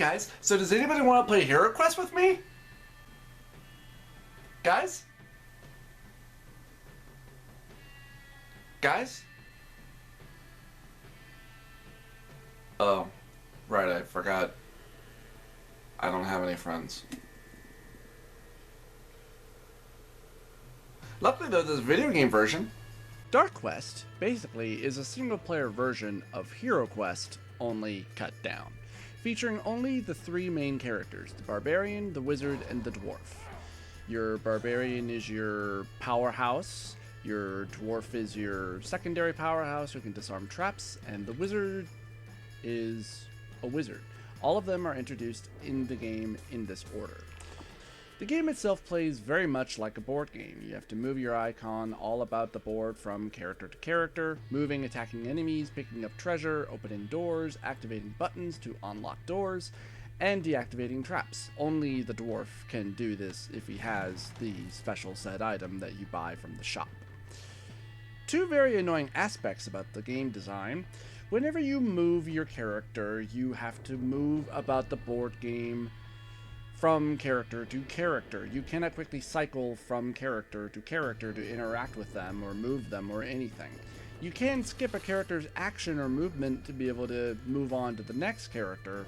guys, so does anybody want to play Hero Quest with me? Guys? Guys? Oh, right, I forgot. I don't have any friends. Luckily though, there's a video game version. Dark Quest basically is a single-player version of Hero Quest, only cut down, featuring only the three main characters, the Barbarian, the Wizard, and the Dwarf. Your Barbarian is your powerhouse, your Dwarf is your secondary powerhouse who can disarm traps, and the Wizard is a wizard. All of them are introduced in the game in this order. The game itself plays very much like a board game. You have to move your icon all about the board from character to character, moving, attacking enemies, picking up treasure, opening doors, activating buttons to unlock doors, and deactivating traps. Only the dwarf can do this if he has the special set item that you buy from the shop. Two very annoying aspects about the game design. Whenever you move your character, you have to move about the board game from character to character. You cannot quickly cycle from character to interact with them or move them or anything. You can skip a character's action or movement to be able to move on to the next character,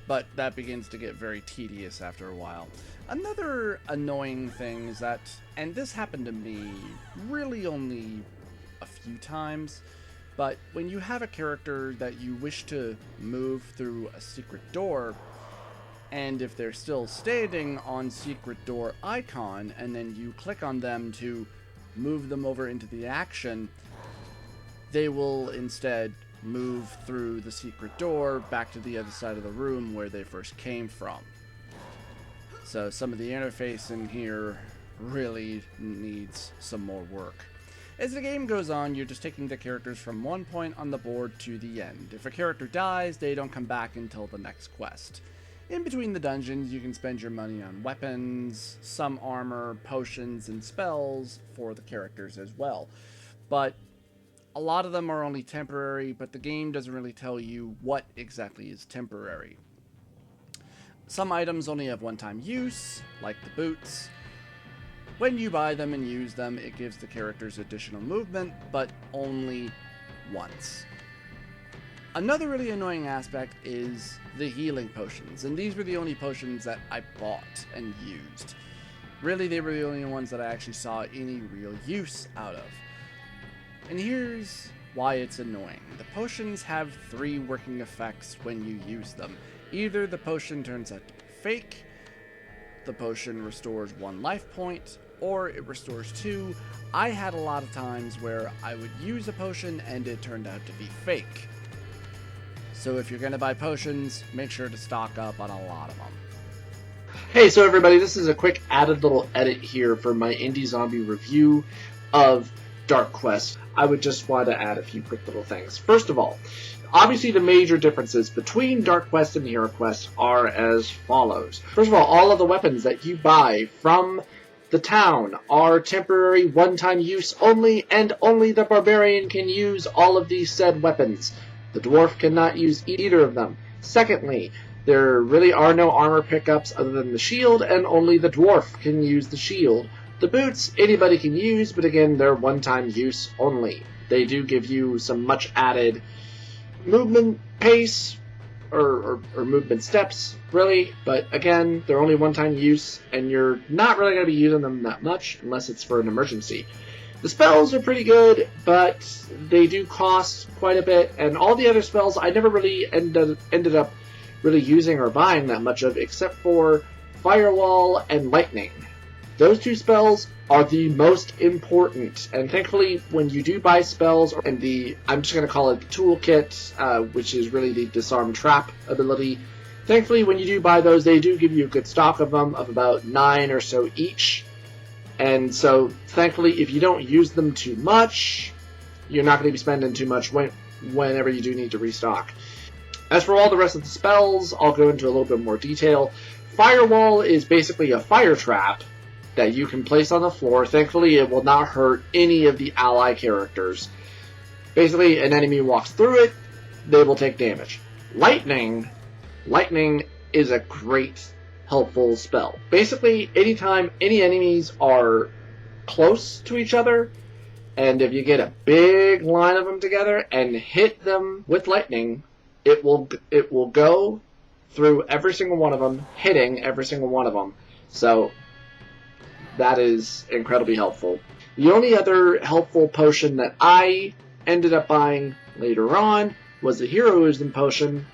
but that begins to get very tedious after a while. Another annoying thing is that, and this happened to me really only a few times, but when you have a character that you wish to move through a secret door, and if they're still standing on secret door icon, and then you click on them to move them over into the action, they will instead move through the secret door back to the other side of the room where they first came from. So some of the interface in here really needs some more work. As the game goes on, you're just taking the characters from one point on the board to the end. If a character dies, they don't come back until the next quest. In between the dungeons, you can spend your money on weapons, some armor, potions, and spells for the characters as well. But a lot of them are only temporary, but the game doesn't really tell you what exactly is temporary. Some items only have one-time use, like the boots. When you buy them and use them, it gives the characters additional movement, but only once. Another really annoying aspect is the healing potions, and these were the only potions that I bought and used. Really, they were the only ones that I actually saw any real use out of. And here's why it's annoying. The potions have three working effects when you use them. Either the potion turns out to be fake, the potion restores 1 life point, or it restores 2. I had a lot of times where I would use a potion and it turned out to be fake. So if you're going to buy potions, make sure to stock up on a lot of them. Hey, so everybody, this is a quick added little edit here for my Indie Zombie review of Dark Quest. I would just want to add a few quick little things. First of all, obviously the major differences between Dark Quest and Hero Quest are as follows. First of all of the weapons that you buy from the town are temporary one-time use only, and only the Barbarian can use all of these said weapons. The Dwarf cannot use either of them. Secondly, there really are no armor pickups other than the shield, and only the Dwarf can use the shield. The boots, anybody can use, but again, they're one-time use only. They do give you some much added movement pace, or movement steps, really, but again, they're only one-time use, and you're not really going to be using them that much, unless it's for an emergency. The spells are pretty good, but they do cost quite a bit, and all the other spells I never really ended up really using or buying that much of, except for Firewall and Lightning. Those two spells are the most important, and thankfully when you do buy spells, and I'm just going to call it the toolkit, which is really the disarm trap ability, thankfully when you do buy those, they do give you a good stock of them, of about 9 or so each, and so thankfully if you don't use them too much, you're not going to be spending too much whenever you do need to restock. As for all the rest of the spells, I'll go into a little bit more detail. Firewall is basically a fire trap that you can place on the floor. Thankfully, it will not hurt any of the ally characters. Basically, an enemy walks through it, they will take damage. Lightning lightning is a great helpful spell. Basically, anytime any enemies are close to each other, and if you get a big line of them together and hit them with lightning, it will go through every single one of them, hitting every single one of them. So that is incredibly helpful. The only other helpful potion that I ended up buying later on was the Heroism Potion,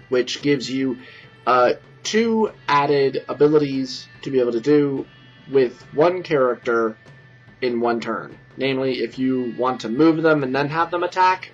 which gives you 2 added abilities to be able to do with one character in one turn. Namely, if you want to move them and then have them attack,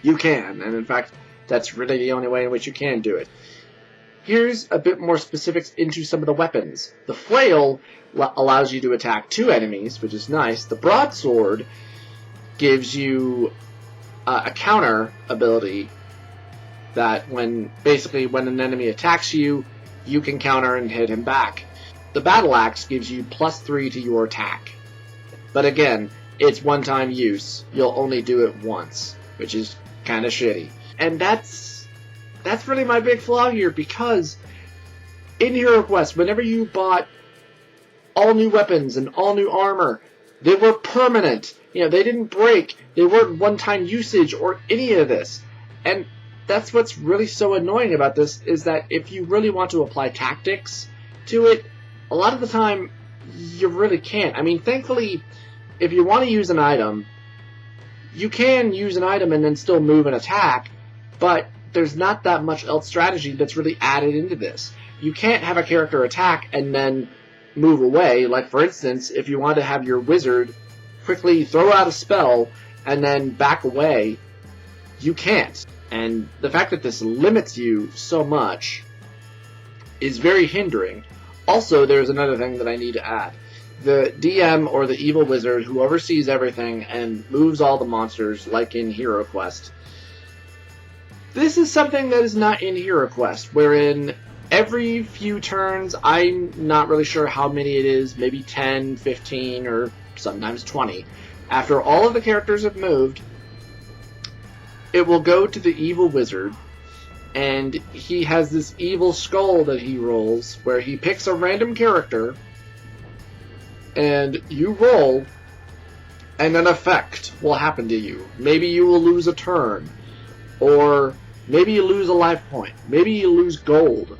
you can. And in fact, that's really the only way in which you can do it. Here's a bit more specifics into some of the weapons. The Flail allows you to attack 2 enemies, which is nice. The Broadsword gives you a counter ability that when an enemy attacks you, you can counter and hit him back. The Battle Axe gives you +3 to your attack. But again, it's one-time use. You'll only do it once, which is kind of shitty. And that's really my big flaw here, because in Hero Quest, whenever you bought all new weapons and all new armor, they were permanent. You know, they didn't break. They weren't one-time usage or any of this. And that's what's really so annoying about this, is that if you really want to apply tactics to it, a lot of the time you really can't. I mean, thankfully, if you want to use an item, you can use an item and then still move and attack, but there's not that much else strategy that's really added into this. You can't have a character attack and then move away. Like, for instance, if you want to have your wizard quickly throw out a spell and then back away, you can't. And the fact that this limits you so much is very hindering. Also, there's another thing that I need to add. The DM, or the evil wizard, who oversees everything and moves all the monsters, like in Hero Quest, this is something that is not in Hero Quest, wherein every few turns, I'm not really sure how many it is, maybe 10, 15, or sometimes 20, after all of the characters have moved, it will go to the evil wizard, and he has this evil skull that he rolls, where he picks a random character, and you roll, and an effect will happen to you. Maybe you will lose a turn, or maybe you lose a life point, maybe you lose gold.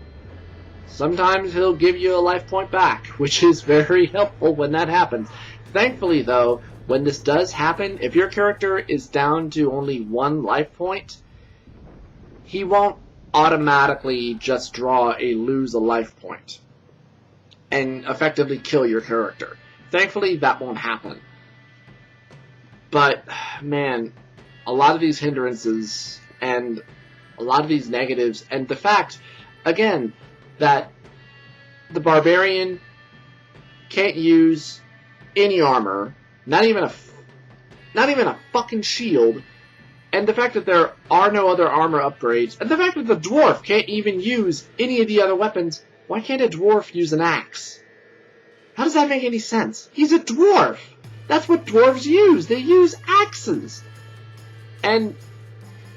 Sometimes he'll give you a life point back, which is very helpful when that happens. Thankfully, though, when this does happen, if your character is down to only 1 life point, he won't automatically just draw a lose a life point and effectively kill your character. Thankfully, that won't happen. But, man, a lot of these hindrances and a lot of these negatives, and the fact, again, that the barbarian can't use any armor, not even a fucking shield, and the fact that there are no other armor upgrades, and the fact that the dwarf can't even use any of the other weapons. Why can't a dwarf use an axe? How does that make any sense? He's a dwarf! That's what dwarves use! They use axes! And,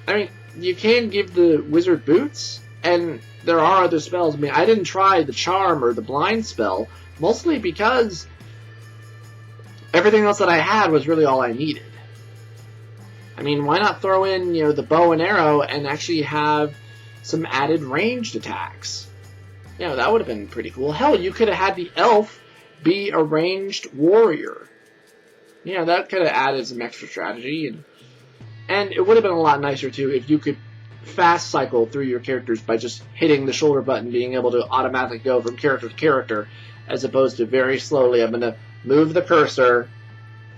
I mean, you can give the wizard boots, and there are other spells. I mean, I didn't try the charm or the blind spell, mostly because everything else that I had was really all I needed. I mean, why not throw in, the bow and arrow and actually have some added ranged attacks? That would have been pretty cool. Hell, you could have had the elf be a ranged warrior. That could have added some extra strategy. And it would have been a lot nicer, too, if you could fast cycle through your characters by just hitting the shoulder button, being able to automatically go from character to character, as opposed to very slowly, I'm going to move the cursor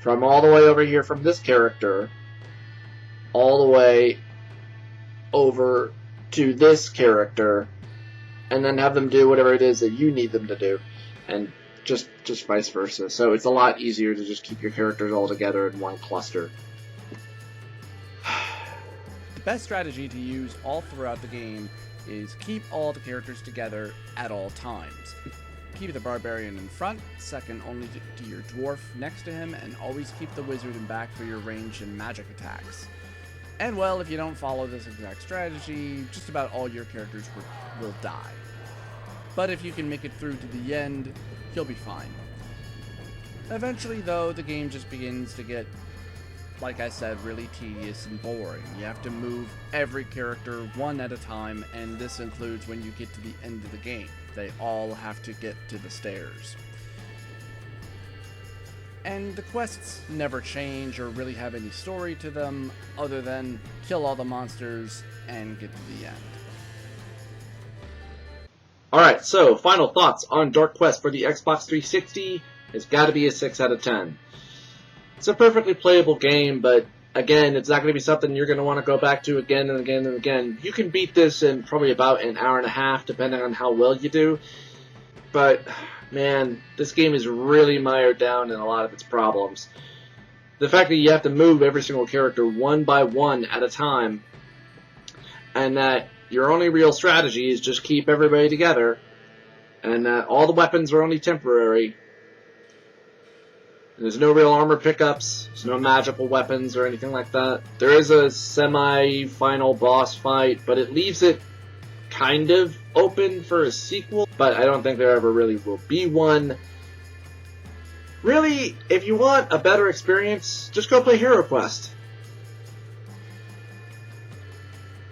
from all the way over here from this character all the way over to this character, and then have them do whatever it is that you need them to do, and just vice versa. So it's a lot easier to just keep your characters all together in one cluster. The best strategy to use all throughout the game is keep all the characters together at all times. Keep the barbarian in front, second only to your dwarf next to him, and always keep the wizard in back for your ranged and magic attacks. And well, if you don't follow this exact strategy, just about all your characters will die. But if you can make it through to the end, you'll be fine. Eventually, though, the game just begins to get, like I said, really tedious and boring. You have to move every character one at a time, and this includes when you get to the end of the game. They all have to get to the stairs. And the quests never change or really have any story to them, other than kill all the monsters and get to the end. Alright, so final thoughts on Dark Quest for the Xbox 360. It's got to be a 6 out of 10. It's a perfectly playable game, but again, it's not going to be something you're going to want to go back to again and again and again. You can beat this in probably about an hour and a half, depending on how well you do. But, man, this game is really mired down in a lot of its problems. The fact that you have to move every single character one by one at a time, and that your only real strategy is just keep everybody together, and that all the weapons are only temporary. There's no real armor pickups, there's no magical weapons or anything like that. There is a semi-final boss fight, but it leaves it kind of open for a sequel, but I don't think there ever really will be one. Really, if you want a better experience, just go play Hero Quest.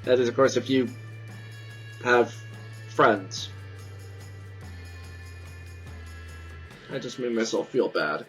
That is, of course, if you have friends. I just made myself feel bad.